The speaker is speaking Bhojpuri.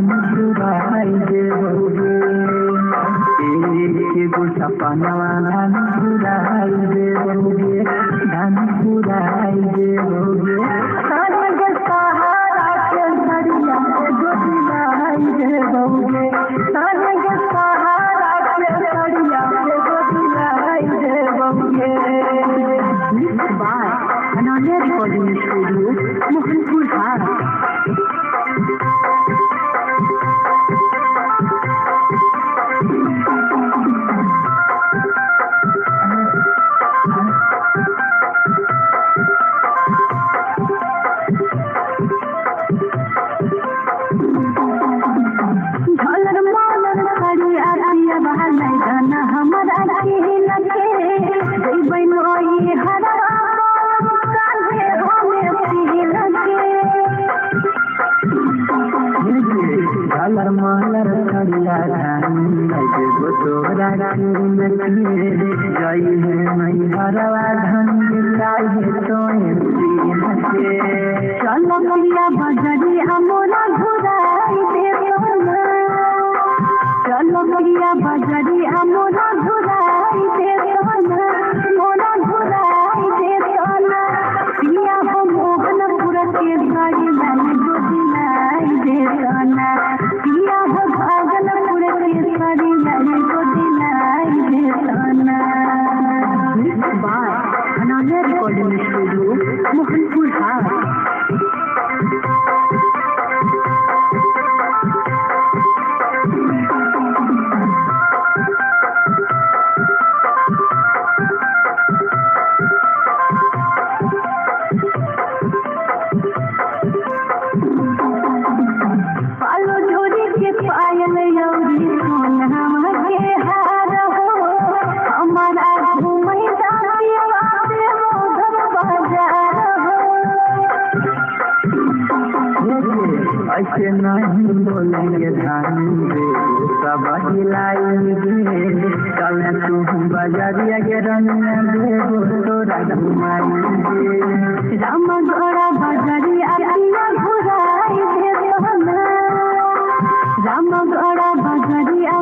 धन देवगे एक गोटा पनवा धन देवगे धन देवगे सारंग सहारा के धरिया गोदिलाई देवगे सारंग सहारा के धरिया गोदिलाई देवगे इस बार अनन्या रिकॉर्डिंग स्टूडियो मोहनपुर हाट। झालर मालर खड़िया गोतोरा जई है मई हरवा धन चाहिए तो चल मैया बजरी अमोरा घुराई दे चल मैया बजरी अमोरा घुराई दे मोरा घुराई दे पिया हो मोहनपुर के गाड़ी मैंने गोदिलाई दे पिया हो भागलपुर के गाड़ी मैंने गोदिलाई दे इस बार अनन्या रिकॉर्डिंग स्टूडियो मोहनपुर हाट। ऐसे नहीं बोलेंगे धन दे सब हिलाएंगे कल तू बजरिया के रंग देवो तोरा घुमाएंगे राम घोड़ा बजरिया घुराई दे राम घोड़ा बजरिया